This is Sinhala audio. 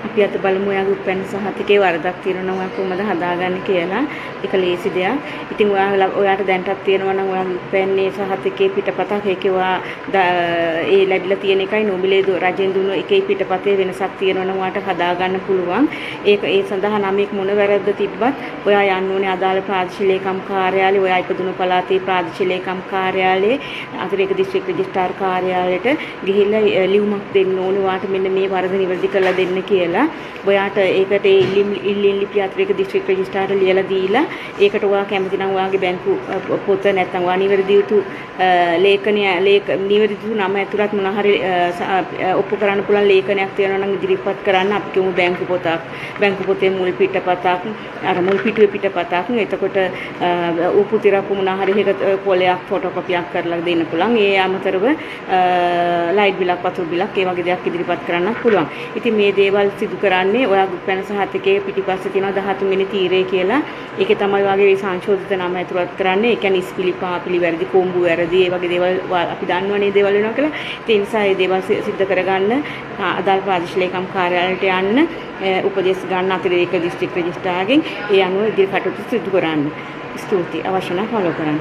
අපි අත බලමු ඔයාගේ උපැන්න සහතිකේ වරදක් තියෙනවා නම් ඔයා කොහොමද හදාගන්නේ කියලා. ඒක ලේසි දෙයක්. ඉතින් ඔයාට දැන්ටත් තියෙනවා නම් ඔයාගේ උපැන්නේ සහතිකේ පිටපතක් ඒකේ ඔයා ඒ ලැබිලා තියෙන එකයි නොමිලේ රජෙන් දුන්න එකේ පිටපතේ වෙනසක් තියෙනවා නම් ඔයාට හදාගන්න පුළුවන්. ඒක ඒ සඳහා නමක් මොන වැරද්ද තිබ්බත් ඔයා යන්න ඕනේ අදාළ ප්‍රාදේශීය ලේකම් කාර්යාලය, ඔයා ඉපදුණු පළාතේ ප්‍රාදේශීය ලේකම් කාර්යාලයේ අතිරේක දිස්ත්‍රික් රෙජිස්ට්‍රාර් කාර්යාලයට ගිහිල්ලා ලියුමක් දෙන්න ඕනේ. ඔයාට මෙන්න මේ වරද නිවැරදි කරලා දෙන්න කියලා. ඔයාට ඒකට ඉල්ලීම් ලිපි අතිරේක දිස්ත්‍රික් රෙජිස්ට්‍රාර්ට ලියලා දීලා ඒකට ඔයා කැමති නම් ඔයාගේ බැංකු පොත නැත්නම් ඔයා නිවැරදි යුතු නිවැරදි නම ඇතුළත් මොන හරි ඔප්පු කරන්න පුළුවන් ලේඛනයක් තියෙනවා නම් ඉදිරිපත් කරන්න. අපි කියමු බැංකු පොතක්, බැංකු පොතේ මුල් පිටපතක්, අර මුල් පිටුවේ පිටපතක්. එතකොට උපුතිරපු මොන හරි එක පොලයක් ෆොටෝකොපියක් කරලා දෙන්න පුළුවන්. ඒ අමතරව ලයිට් බිලක්, වතුර බිලක් ඒ වගේ දේවල් ඉදිරිපත් කරන්නත් පුළුවන්. ඉතින් මේ දේවල් සිදු කරන්නේ ඔයාගේ උපැන්න සහතිකයේ පිටිපස්සේ තියෙනවා 13 වෙනි තීරය කියලා. ඒකේ තමයි ඔයාගේ සංශෝධිත නම ඇතුළත් කරන්නේ. ඒ කියන්නේ ඉස්පිලි පාපිලි වැරදි, කොම්බු වැරදි, ඒ වගේ දේවල් අපි දන්නවනේ දේවල් වෙනවා කියලා. ඒ නිසා මේ දේවල් සිද්ධ කරගන්න අදාළ ප්‍රාදේශීය ලේකම් කාර්යාලයට යන්න උපදෙස් ගන්න අතිරේක දිස්ත්‍රික් රෙජිස්ට්‍රාර්ගෙන් ඒ අනුව ඉදිරි කටයුතු සිදු කරන්න. ස්තුතියි. අවශ්‍ය නම් ෆලෝ කරන්න.